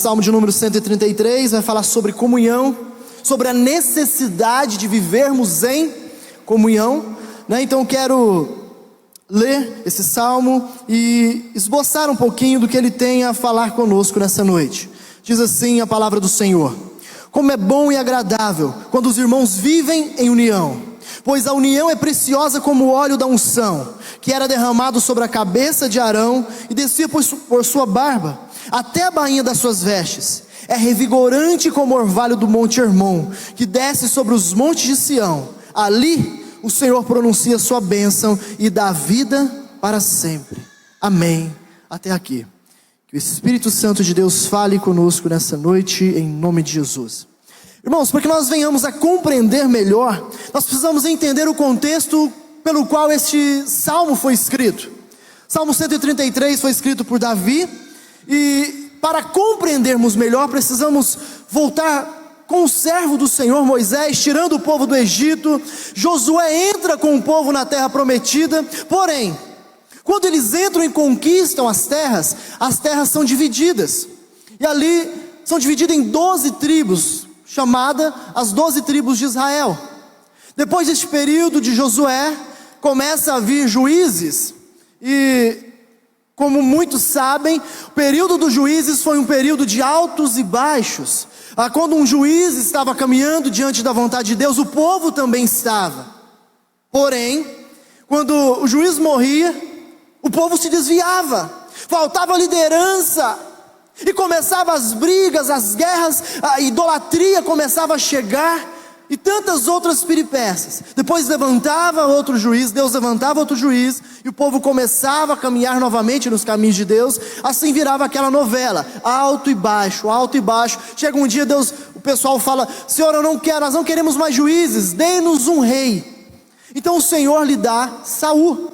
Salmo de número 133 vai falar sobre comunhão, sobre a necessidade de vivermos em comunhão, né? Então eu quero ler esse salmo e esboçar um pouquinho do que ele tem a falar conosco nessa noite. Diz assim a palavra do Senhor: como é bom e agradável quando os irmãos vivem em união, pois a união é preciosa como o óleo da unção, que era derramado sobre a cabeça de Arão e descia por sua barba até a bainha das suas vestes. É revigorante como o orvalho do monte Hermon, que desce sobre os montes de Sião. Ali o Senhor pronuncia sua bênção e dá vida para sempre. Amém. Até aqui. Que o Espírito Santo de Deus fale conosco nessa noite, em nome de Jesus. Irmãos, para que nós venhamos a compreender melhor, nós precisamos entender o contexto pelo qual este salmo foi escrito. Salmo 133 foi escrito por Davi, e para compreendermos melhor, precisamos voltar com o servo do Senhor Moisés, tirando o povo do Egito. Josué entra com o povo na terra prometida, porém, quando eles entram e conquistam as terras são divididas, e ali são divididas em 12 tribos, chamada as 12 tribos de Israel. Depois deste período de Josué, começa a vir juízes, e como muitos sabem, o período dos juízes foi um período de altos e baixos. Quando um juiz estava caminhando diante da vontade de Deus, o povo também estava. Porém, quando o juiz morria, o povo se desviava, faltava liderança, e começavam as brigas, as guerras, a idolatria começava a chegar, e tantas outras peripécias. Depois levantava outro juiz, Deus levantava outro juiz, e o povo começava a caminhar novamente nos caminhos de Deus. Assim virava aquela novela, alto e baixo, alto e baixo. Chega um dia, o pessoal fala: Senhor, nós não queremos mais juízes, dê-nos um rei. Então o Senhor lhe dá Saul.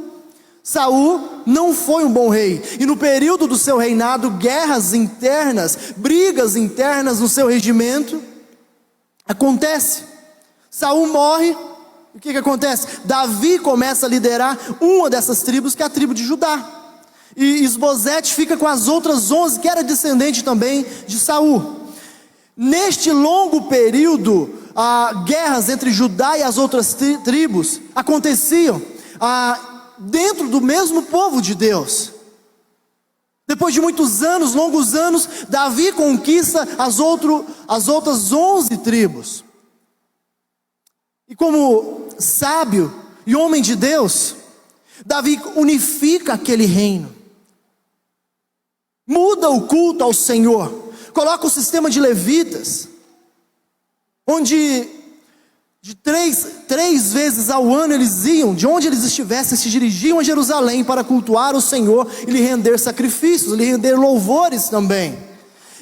Saul não foi um bom rei, e no período do seu reinado, guerras internas, brigas internas no seu regimento acontece. Saul morre, o que acontece? Davi começa a liderar uma dessas tribos, que é a tribo de Judá, e Isbosete fica com as outras 11, que era descendente também de Saul. Neste longo período, guerras entre Judá e as outras tribos aconteciam dentro do mesmo povo de Deus. Depois de muitos anos, longos anos, Davi conquista as outras 11 tribos. E como sábio e homem de Deus, Davi unifica aquele reino, muda o culto ao Senhor, coloca o sistema de levitas, onde de três vezes ao ano eles iam, de onde eles estivessem, se dirigiam a Jerusalém para cultuar o Senhor e lhe render sacrifícios, lhe render louvores também.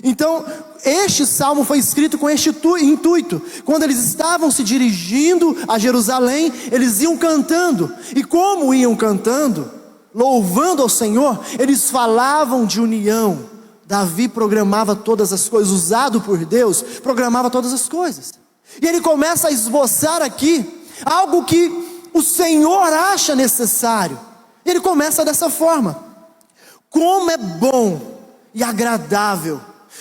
Então, este salmo foi escrito com este intuito. Quando eles estavam se dirigindo a Jerusalém, eles iam cantando, e como iam cantando, louvando ao Senhor, eles falavam de união. Davi programava todas as coisas, usado por Deus, programava todas as coisas. E ele começa a esboçar aqui algo que o Senhor acha necessário. Ele começa dessa forma: como é bom e agradável,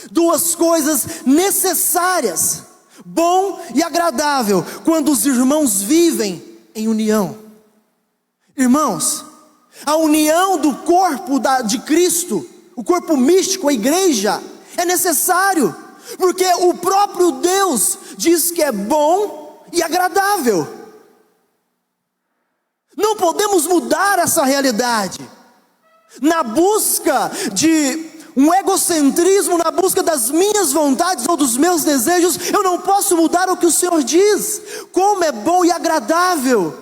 duas coisas necessárias, bom e agradável, quando os irmãos vivem em união. Irmãos, a união do corpo de Cristo, o corpo místico, a igreja, é necessário, porque o próprio Deus diz que é bom e agradável. Não podemos mudar essa realidade na busca de um egocentrismo, na busca das minhas vontades ou dos meus desejos. Eu não posso mudar o que o Senhor diz. Como é bom e agradável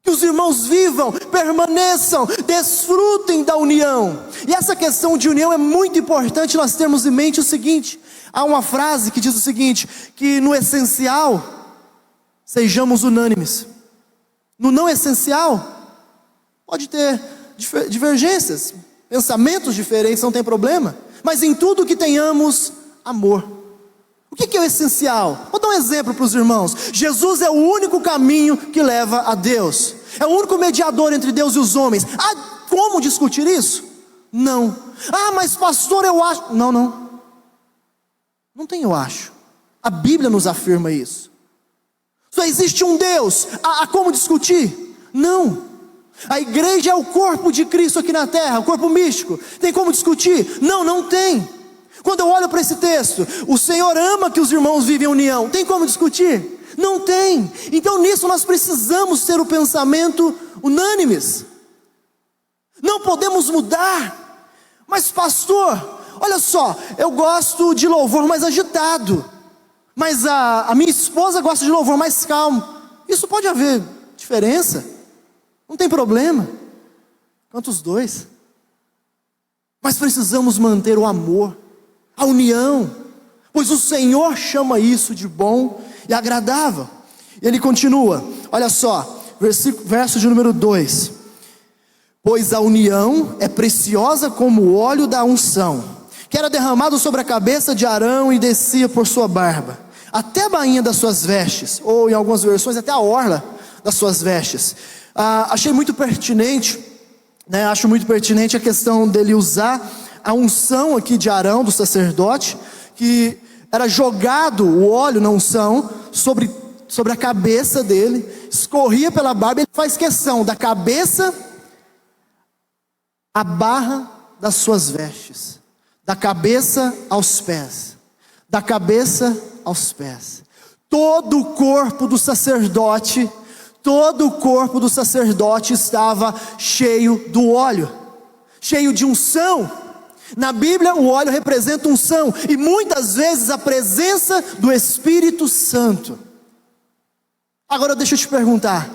que os irmãos vivam, permaneçam, desfrutem da união. E essa questão de união é muito importante nós termos em mente o seguinte: há uma frase que diz o seguinte, que no essencial sejamos unânimes. No não essencial pode ter divergências, pensamentos diferentes, não tem problema, mas em tudo que tenhamos amor. O que é o essencial? Vou dar um exemplo para os irmãos. Jesus é o único caminho que leva a Deus, é o único mediador entre Deus e os homens. Há como discutir isso? Não. Ah, mas pastor, eu acho. Não, não. Não tem eu acho. A Bíblia nos afirma isso. Só existe um Deus. Há como discutir? Não. A igreja é o corpo de Cristo aqui na terra, o corpo místico. Tem como discutir? Não, não tem. Quando eu olho para esse texto, o Senhor ama que os irmãos vivem em união. Tem como discutir? Não tem. Então nisso nós precisamos ter o pensamento unânimes. Não podemos mudar. Mas pastor, olha só, eu gosto de louvor mais agitado, mas a minha esposa gosta de louvor mais calmo. Isso pode haver diferença, não tem problema, quanto os dois. Mas precisamos manter o amor, a união, pois o Senhor chama isso de bom e agradável. E ele continua, olha só, verso de número 2: pois a união é preciosa como o óleo da unção, que era derramado sobre a cabeça de Arão e descia por sua barba, até a bainha das suas vestes, ou em algumas versões até a orla das suas vestes. Achei muito pertinente, né? Acho muito pertinente a questão dele usar a unção aqui de Arão, do sacerdote, que era jogado o óleo na unção sobre a cabeça dele, escorria pela barba. Ele faz questão da cabeça à barra das suas vestes, da cabeça aos pés, da cabeça aos pés. Todo o corpo do sacerdote estava cheio do óleo, cheio de unção. Na Bíblia o óleo representa unção, e muitas vezes a presença do Espírito Santo. Agora deixa eu te perguntar,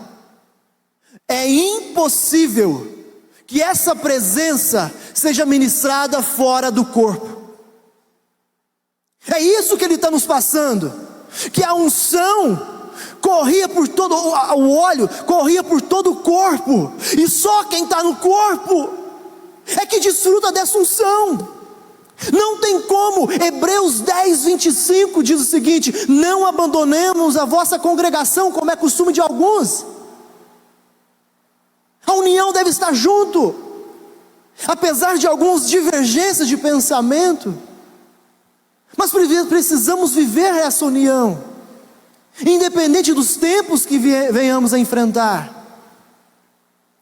é impossível que essa presença seja ministrada fora do corpo. É isso que ele está nos passando, que a unção corria por todo, o óleo corria por todo o corpo, e só quem está no corpo é que desfruta dessa unção. Não tem como. Hebreus 10:25 diz o seguinte: não abandonemos a vossa congregação, como é costume de alguns. A união deve estar junto, apesar de algumas divergências de pensamento. Mas precisamos viver essa união, independente dos tempos que venhamos a enfrentar,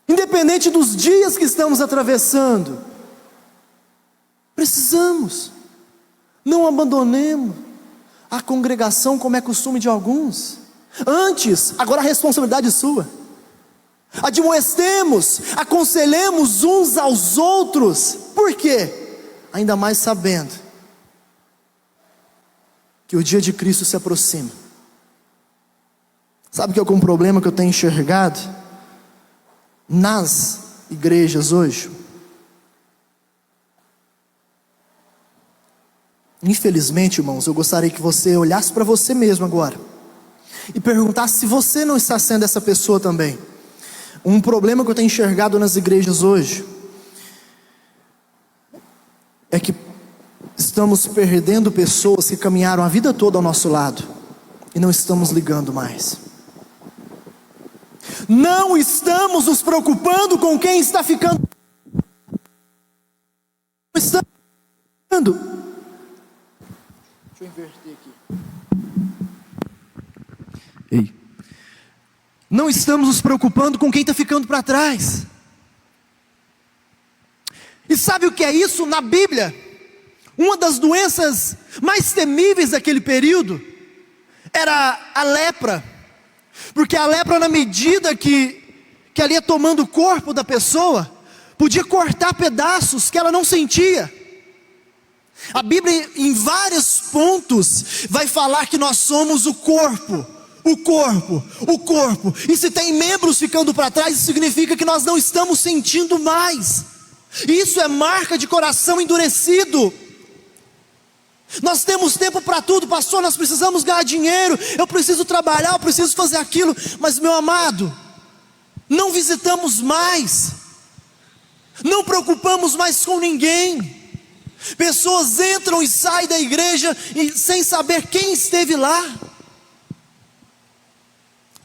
independente dos dias que estamos atravessando. Precisamos. Não abandonemos a congregação como é costume de alguns. Antes, agora a responsabilidade é sua. Admoestemos, aconselhemos uns aos outros. Por quê? Ainda mais sabendo que o dia de Cristo se aproxima. Sabe que é algum problema que eu tenho enxergado nas igrejas hoje? Infelizmente, irmãos, eu gostaria que você olhasse para você mesmo agora e perguntasse se você não está sendo essa pessoa também. Um problema que eu tenho enxergado nas igrejas hoje é que estamos perdendo pessoas que caminharam a vida toda ao nosso lado e não estamos ligando mais. Não estamos nos preocupando com quem está ficando. Não estamos ficando. Deixa eu inverter aqui. Ei. Não estamos nos preocupando com quem está ficando para trás. E sabe o que é isso? Na Bíblia, uma das doenças mais temíveis daquele período era a lepra. Porque a lepra, na medida que ela ia tomando o corpo da pessoa, podia cortar pedaços que ela não sentia. A Bíblia, em vários pontos, vai falar que nós somos o corpo. O corpo. E se tem membros ficando para trás, isso significa que nós não estamos sentindo mais. Isso é marca de coração endurecido. Nós temos tempo para tudo, pastor, nós precisamos ganhar dinheiro, eu preciso trabalhar, eu preciso fazer aquilo. Mas, meu amado, não visitamos mais, não preocupamos mais com ninguém. Pessoas entram e saem da igreja sem saber quem esteve lá.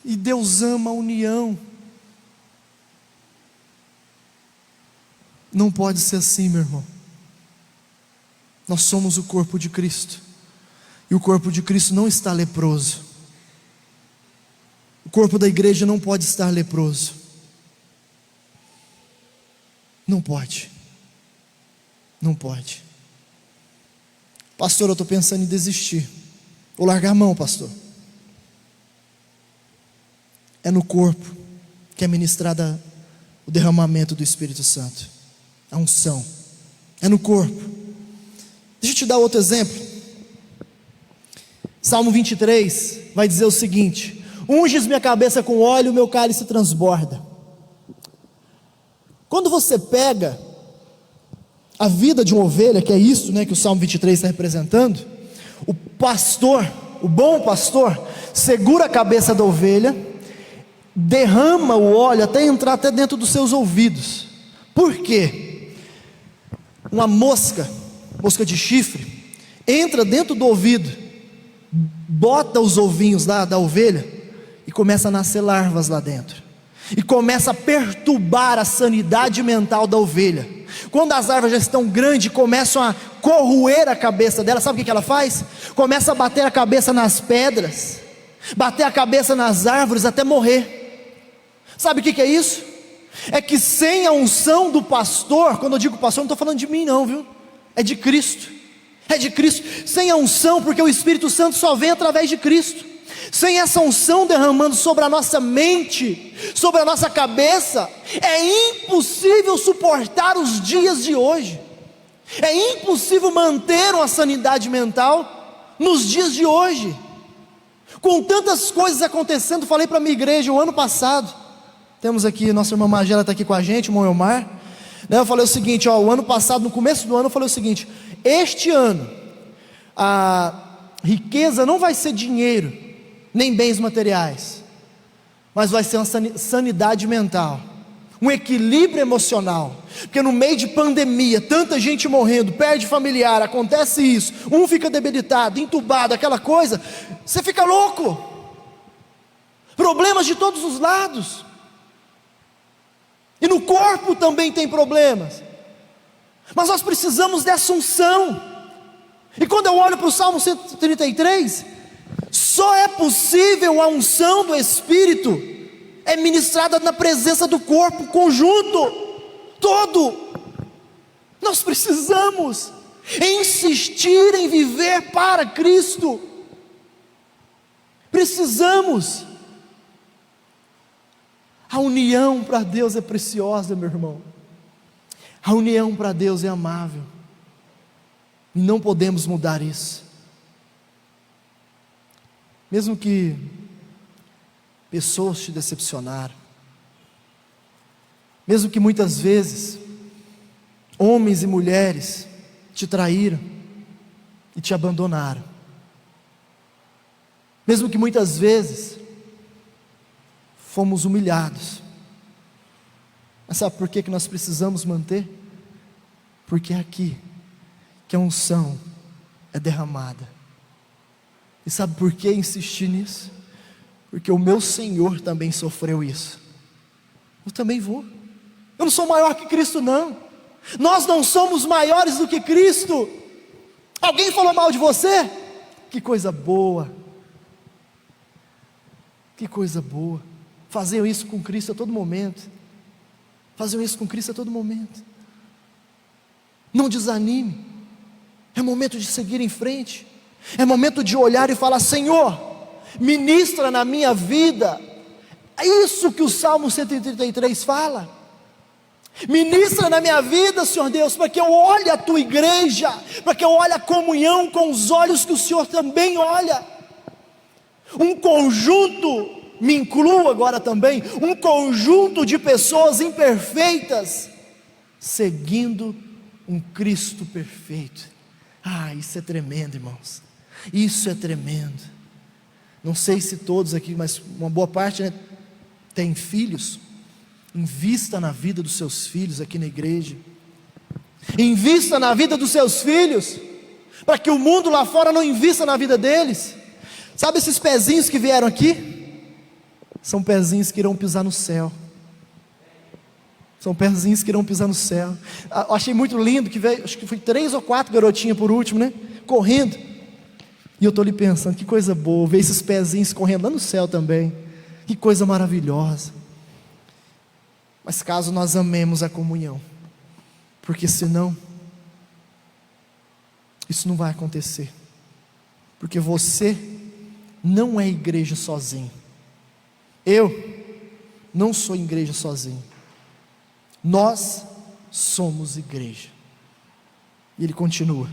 E Deus ama a união. Não pode ser assim, meu irmão. Nós somos o corpo de Cristo, e o corpo de Cristo não está leproso. O corpo da igreja não pode estar leproso. Não pode. Não pode. Pastor, eu estou pensando em desistir. Vou largar a mão, pastor. É no corpo que é ministrada o derramamento do Espírito Santo, a unção. É no corpo. Deixa eu te dar outro exemplo. Salmo 23 vai dizer o seguinte: unges minha cabeça com óleo, meu cálice transborda. Quando você pega a vida de uma ovelha, que é isso, né, que o Salmo 23 está representando, o pastor, o bom pastor, segura a cabeça da ovelha, derrama o óleo até entrar até dentro dos seus ouvidos. Por quê? Uma mosca de chifre, entra dentro do ouvido, bota os ovinhos da ovelha e começa a nascer larvas lá dentro, e começa a perturbar a sanidade mental da ovelha. Quando as larvas já estão grandes, começam a corroer a cabeça dela, sabe o que ela faz? Começa a bater a cabeça nas pedras, bater a cabeça nas árvores até morrer. Sabe o que é isso? É que sem a unção do pastor, quando eu digo pastor, não estou falando de mim não, viu? É de Cristo. É de Cristo. Sem a unção, porque o Espírito Santo só vem através de Cristo. Sem essa unção derramando sobre a nossa mente, sobre a nossa cabeça, é impossível suportar os dias de hoje. É impossível manter uma sanidade mental nos dias de hoje, com tantas coisas acontecendo. Falei para a minha igreja o ano passado, temos aqui, nossa irmã Magela está aqui com a gente, o irmão Elmar, né? Eu falei o seguinte, o ano passado, no começo do ano, eu falei o seguinte: este ano, a riqueza não vai ser dinheiro, nem bens materiais, mas vai ser uma sanidade mental, um equilíbrio emocional. Porque no meio de pandemia, tanta gente morrendo, perde familiar, acontece isso, um fica debilitado, entubado, aquela coisa, você fica louco, problemas de todos os lados, e no corpo também tem problemas, mas nós precisamos dessa unção. E quando eu olho para o Salmo 133, só é possível a unção do Espírito, é ministrada na presença do corpo, conjunto, todo. Nós precisamos insistir em viver para Cristo, precisamos. A união para Deus é preciosa, meu irmão, a união para Deus é amável, e não podemos mudar isso. Mesmo que pessoas te decepcionaram, mesmo que muitas vezes homens e mulheres te traíram e te abandonaram, mesmo que muitas vezes fomos humilhados, mas sabe por que nós precisamos manter? Porque é aqui que a unção é derramada. E sabe por que insistir nisso? Porque o meu Senhor também sofreu isso. Eu também vou. Eu não sou maior que Cristo não. Nós não somos maiores do que Cristo. Alguém falou mal de você? Que coisa boa. Que coisa boa. Faziam isso com Cristo a todo momento. Faziam isso com Cristo a todo momento. Não desanime. É momento de seguir em frente. É momento de olhar e falar: Senhor, ministra na minha vida. É isso que o Salmo 133 fala. Ministra na minha vida, Senhor Deus, para que eu olhe a tua igreja, para que eu olhe a comunhão com os olhos que o Senhor também olha. Um conjunto, me incluo agora também, um conjunto de pessoas imperfeitas, seguindo um Cristo perfeito. Isso é tremendo, irmãos. Isso é tremendo. Não sei se todos aqui, mas uma boa parte, né, tem filhos. Invista na vida dos seus filhos aqui na igreja. Invista na vida dos seus filhos, para que o mundo lá fora não invista na vida deles. Sabe esses pezinhos que vieram aqui? São pezinhos que irão pisar no céu. São pezinhos que irão pisar no céu. Eu achei muito lindo que veio, acho que foi 3 ou 4 garotinhas por último, né? Correndo. E eu estou ali pensando, que coisa boa, ver esses pezinhos correndo lá no céu também. Que coisa maravilhosa. Mas caso nós amemos a comunhão, porque senão, isso não vai acontecer. Porque você não é igreja sozinho. Eu não sou igreja sozinho. Nós somos igreja. E ele continua: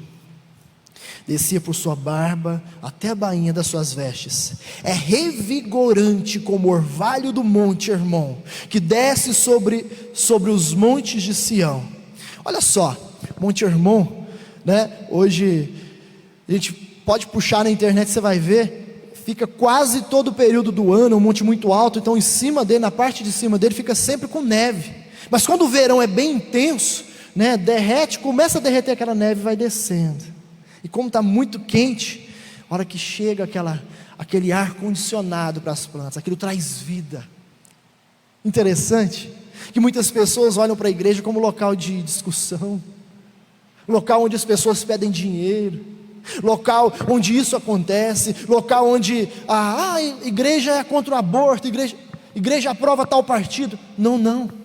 descia por sua barba até a bainha das suas vestes. É revigorante como o orvalho do monte Hermon, que desce sobre os montes de Sião. Olha só, Monte Hermon, né? Hoje a gente pode puxar na internet, você vai ver, fica quase todo o período do ano, um monte muito alto, então em cima dele, na parte de cima dele, fica sempre com neve. Mas quando o verão é bem intenso, né, derrete, começa a derreter aquela neve e vai descendo. E como está muito quente, a hora que chega aquele ar condicionado para as plantas, aquilo traz vida. Interessante que muitas pessoas olham para a igreja como local de discussão, local onde as pessoas pedem dinheiro, local onde isso acontece, local onde a igreja é contra o aborto, igreja aprova tal partido. Não.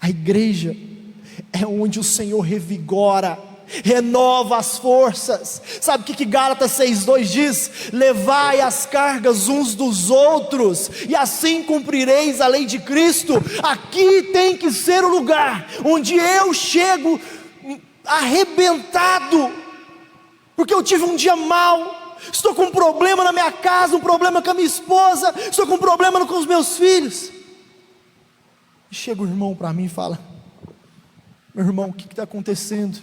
A igreja é onde o Senhor revigora, renova as forças. Sabe o que Gálatas 6:2 diz? Levai as cargas uns dos outros, e assim cumprireis a lei de Cristo. Aqui tem que ser o lugar onde eu chego arrebentado, porque eu tive um dia mau, estou com um problema na minha casa, um problema com a minha esposa, estou com um problema com os meus filhos. E chega o irmão para mim e fala: meu irmão, o que está acontecendo?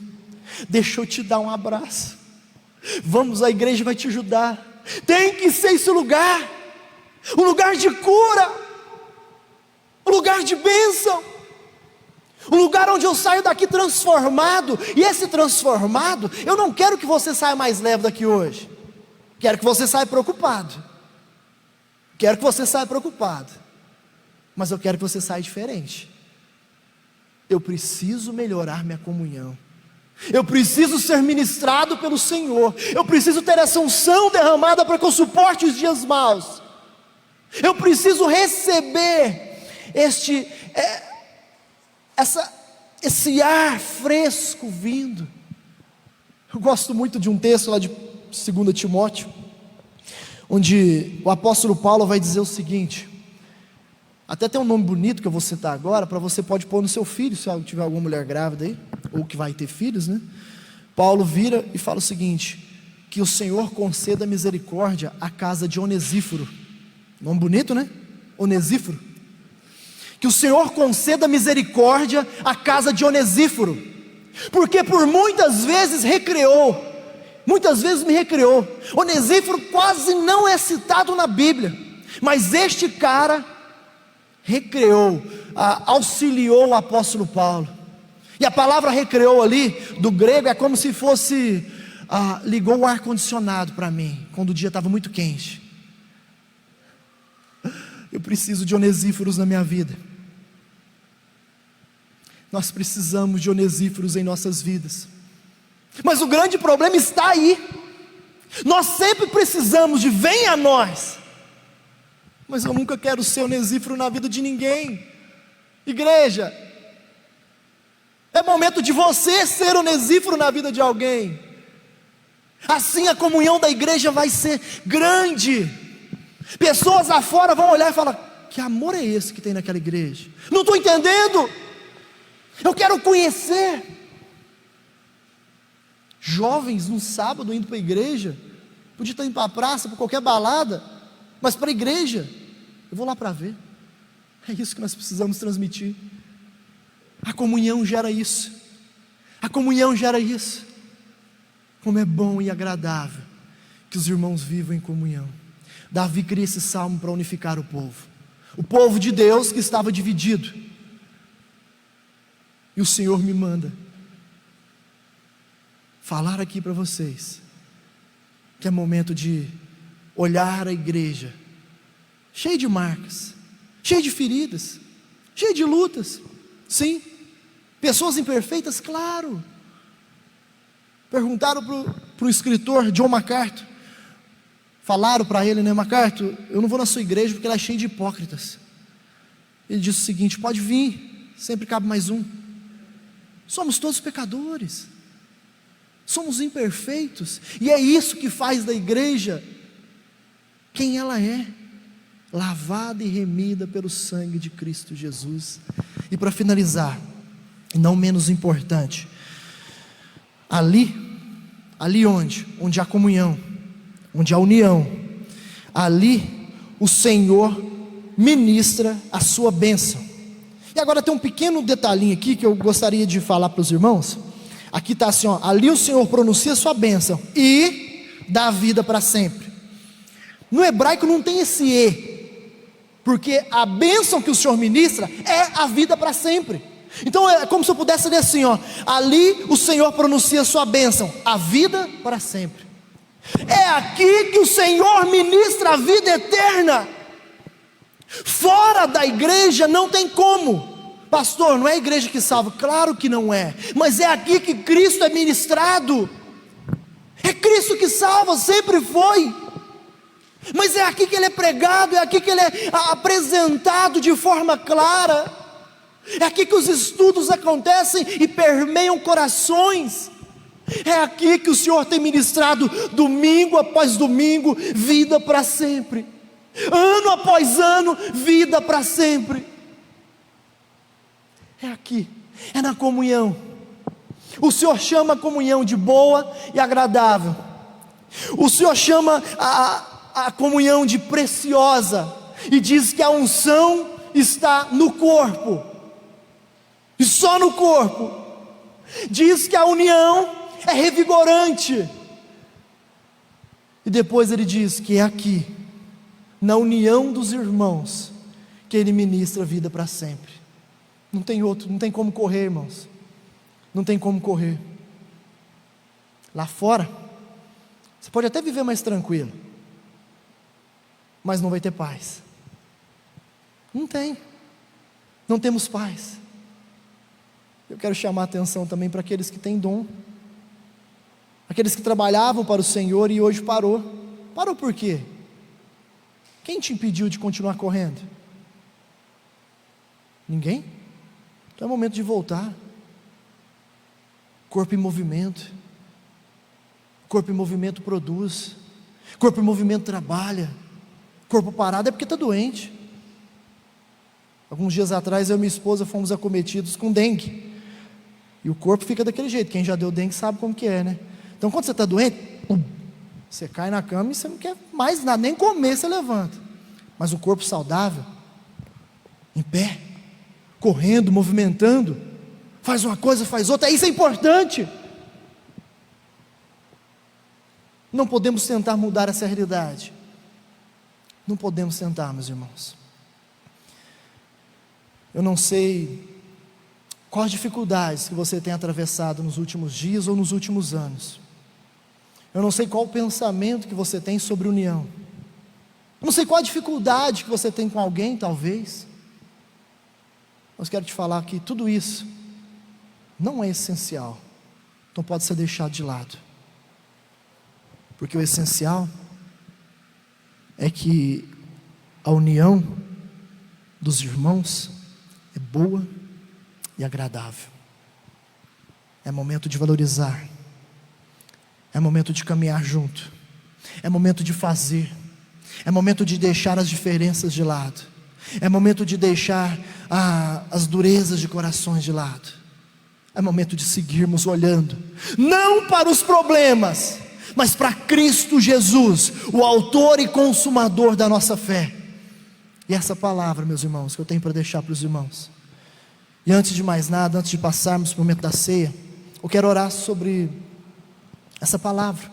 Deixa eu te dar um abraço. Vamos, a igreja vai te ajudar. Tem que ser esse lugar, um lugar de cura, um lugar de bênção, um lugar onde eu saio daqui transformado. E esse transformado, eu não quero que você saia mais leve daqui hoje. Quero que você saia preocupado. Mas eu quero que você saia diferente. Eu preciso melhorar minha comunhão. Eu preciso ser ministrado pelo Senhor. Eu preciso ter essa unção derramada para que eu suporte os dias maus. Eu preciso receber esse ar fresco vindo. Eu gosto muito de um texto lá de 2 Timóteo, onde o apóstolo Paulo vai dizer o seguinte. Até tem um nome bonito que eu vou citar agora, para você pode pôr no seu filho, se tiver alguma mulher grávida aí, ou que vai ter filhos, né? Paulo vira e fala o seguinte: que o Senhor conceda misericórdia à casa de Onesíforo. Nome bonito, né? Onesíforo. Que o Senhor conceda misericórdia à casa de Onesíforo, porque por muitas vezes me recreou. Onesíforo quase não é citado na Bíblia, mas este cara recreou, auxiliou o apóstolo Paulo. E a palavra recreou ali, do grego, é como se fosse, ligou o ar-condicionado para mim, quando o dia estava muito quente. Eu preciso de Onesíforos na minha vida. Nós precisamos de Onesíforos em nossas vidas. Mas o grande problema está aí. Nós sempre precisamos de vem a nós. Mas eu nunca quero ser Onesíforo na vida de ninguém. Igreja, é momento de você ser Onesíforo na vida de alguém. Assim a comunhão da igreja vai ser grande. Pessoas lá fora vão olhar e falar: que amor é esse que tem naquela igreja? Não estou entendendo. Eu quero conhecer. Jovens num sábado indo para a igreja, podia estar indo para a praça, para qualquer balada, mas para a igreja, eu vou lá para ver. É isso que nós precisamos transmitir. A comunhão gera isso. A comunhão gera isso. Como é bom e agradável que os irmãos vivam em comunhão. Davi cria esse salmo para unificar o povo de Deus que estava dividido. E o Senhor me manda falar aqui para vocês que é momento de olhar a igreja cheia de marcas, cheia de feridas, cheio de lutas, sim. Pessoas imperfeitas, claro. Perguntaram para o escritor John MacArthur, falaram para ele, né, MacArthur, eu não vou na sua igreja porque ela é cheia de hipócritas. Ele disse o seguinte: pode vir, sempre cabe mais um. Somos todos pecadores, somos imperfeitos, e é isso que faz da igreja quem ela é, lavada e remida pelo sangue de Cristo Jesus. E para finalizar, e não menos importante, ali onde há comunhão, onde há união, ali o Senhor ministra a sua bênção. E agora tem um pequeno detalhinho aqui que eu gostaria de falar para os irmãos. Aqui está assim, ó, ali o Senhor pronuncia a sua bênção e dá vida para sempre. No hebraico não tem esse e, porque a bênção que o Senhor ministra é a vida para sempre. Então é como se eu pudesse ler assim, ó, ali o Senhor pronuncia a sua bênção, a vida para sempre. É aqui que o Senhor ministra a vida eterna. Fora da igreja não tem como. Pastor, não é a igreja que salva. Claro que não é, mas é aqui que Cristo é ministrado. É Cristo que salva, sempre foi. Mas é aqui que Ele é pregado, é aqui que Ele é apresentado de forma clara. É aqui que os estudos acontecem e permeiam corações. É aqui que o Senhor tem ministrado domingo após domingo, vida para sempre. Ano após ano, vida para sempre. É aqui, é na comunhão. O Senhor chama a comunhão de boa e agradável. O Senhor chama a comunhão de preciosa, e diz que a unção está no corpo, e só no corpo. Diz que a união é revigorante, e depois ele diz que é aqui, na união dos irmãos, que Ele ministra a vida para sempre. Não tem outro, não tem como correr, irmãos. Não tem como correr. Lá fora, você pode até viver mais tranquilo, mas não vai ter paz. Não tem. Não temos paz. Eu quero chamar a atenção também para aqueles que têm dom, aqueles que trabalhavam para o Senhor e hoje parou. Parou por quê? Quem te impediu de continuar correndo? Ninguém? Então é momento de voltar. Corpo em movimento. Corpo em movimento produz. Corpo em movimento trabalha. Corpo parado é porque está doente. Alguns dias atrás eu e minha esposa fomos acometidos com dengue. E o corpo fica daquele jeito. Quem já deu dengue sabe como que é, né? Então quando você está doente, você cai na cama e você não quer mais nada, nem comer você levanta. Mas o corpo saudável, em pé, correndo, movimentando, faz uma coisa, faz outra, isso é importante. Não podemos tentar mudar essa realidade. Não podemos tentar, meus irmãos. Eu não sei quais dificuldades que você tem atravessado nos últimos dias ou nos últimos anos. Eu não sei qual o pensamento que você tem sobre união. Eu não sei qual a dificuldade que você tem com alguém, talvez. Mas quero te falar que tudo isso não é essencial. Então pode ser deixado de lado. Porque o essencial é que a união dos irmãos é boa e agradável. É momento de valorizar. É momento de caminhar junto. É momento de fazer. É momento de deixar as diferenças de lado. É momento de deixar as durezas de corações de lado. É momento de seguirmos olhando, não para os problemas, mas para Cristo Jesus, o autor e consumador da nossa fé. E essa palavra, meus irmãos, que eu tenho para deixar para os irmãos. E antes de mais nada, antes de passarmos para o momento da ceia, eu quero orar sobre essa palavra.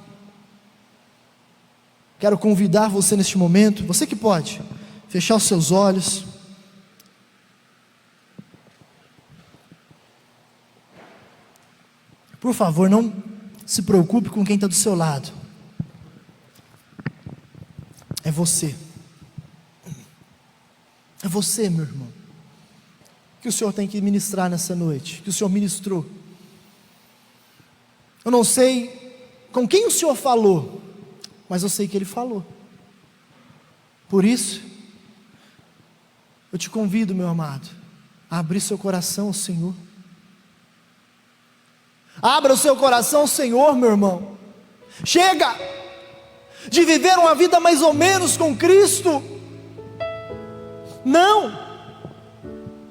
Quero convidar você neste momento, você que pode, fechar os seus olhos. Por favor, não se preocupe com quem está do seu lado. É você. É você, meu irmão. que o Senhor tem que ministrar nessa noite, que o Senhor ministrou. Eu não sei com quem o Senhor falou, mas eu sei que Ele falou. Por isso, eu te convido, meu amado, a abrir seu coração ao Senhor. Abra o seu coração ao Senhor, meu irmão. Chega de viver uma vida mais ou menos com Cristo. Não,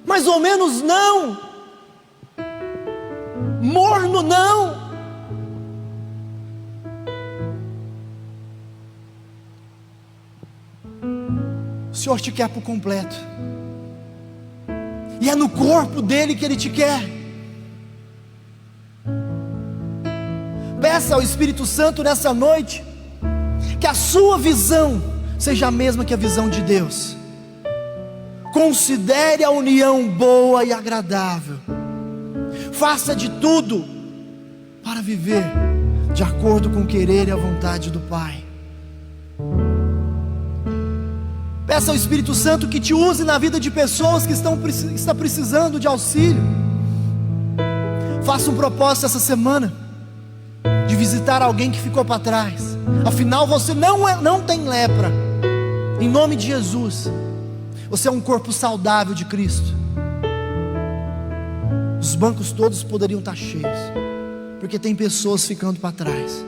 mais ou menos não, morno não. O Senhor te quer por completo, e é no corpo dele que Ele te quer. Peça ao Espírito Santo nessa noite, que a sua visão seja a mesma que a visão de Deus. Considere a união boa e agradável, faça de tudo para viver de acordo com o querer e a vontade do Pai. Peça ao Espírito Santo que te use na vida de pessoas que estão precisando de auxílio. Faça um propósito essa semana de visitar alguém que ficou para trás. Afinal, você não tem lepra. Em nome de Jesus, você é um corpo saudável de Cristo. Os bancos todos poderiam estar cheios, porque tem pessoas ficando para trás.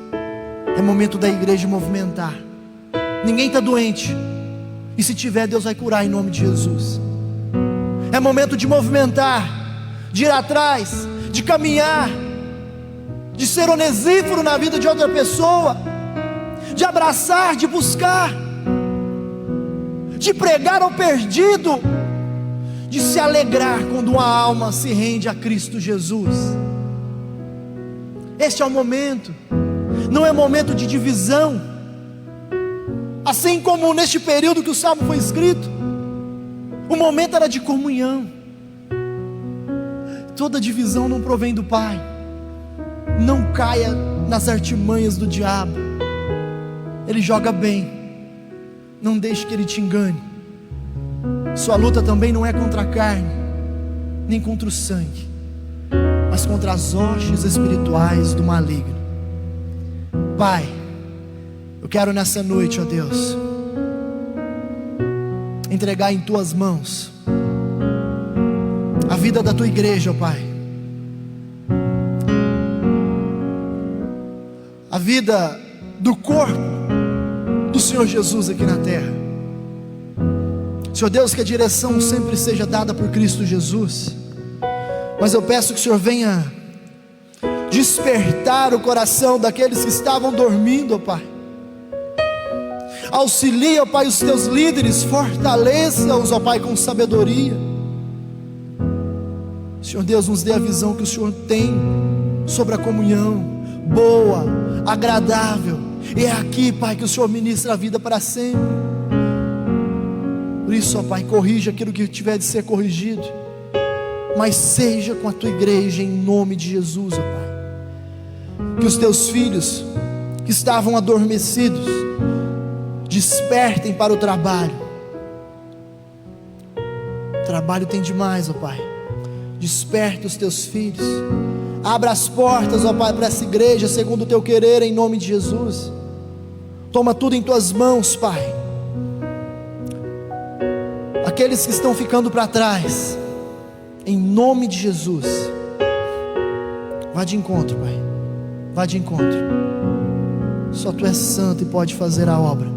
É momento da igreja movimentar. Ninguém está doente, e se tiver, Deus vai curar em nome de Jesus. É momento de movimentar, de ir atrás, de caminhar, de ser onesíforo na vida de outra pessoa, de abraçar, de buscar, de pregar ao perdido, de se alegrar quando uma alma se rende a Cristo Jesus. Este é o momento, não é momento de divisão. Assim como neste período que o salmo foi escrito, o momento era de comunhão. Toda divisão não provém do Pai. Não caia nas artimanhas do diabo. Ele joga bem, não deixe que ele te engane. Sua luta também não é contra a carne, nem contra o sangue, mas contra as hostes espirituais do maligno. Pai, eu quero nessa noite, ó Deus, entregar em Tuas mãos a vida da Tua igreja, ó Pai, a vida do corpo do Senhor Jesus aqui na terra. Senhor Deus, que a direção sempre seja dada por Cristo Jesus, mas eu peço que o Senhor venha despertar o coração daqueles que estavam dormindo, ó Pai. Auxilia, ó Pai, os Teus líderes, fortaleça-os, ó Pai, com sabedoria. Senhor Deus, nos dê a visão que o Senhor tem sobre a comunhão boa, agradável, e é aqui, Pai, que o Senhor ministra a vida para sempre. Por isso, ó Pai, corrija aquilo que tiver de ser corrigido, mas seja com a Tua igreja em nome de Jesus, ó Pai. Que os Teus filhos que estavam adormecidos despertem para o trabalho. O trabalho tem demais, ó Pai. Desperta os Teus filhos. Abra as portas, ó Pai, para essa igreja segundo o Teu querer, em nome de Jesus. Toma tudo em Tuas mãos, Pai. Aqueles que estão ficando para trás, em nome de Jesus, vá de encontro, Pai. Vá de encontro. Só Tu és santo e pode fazer a obra.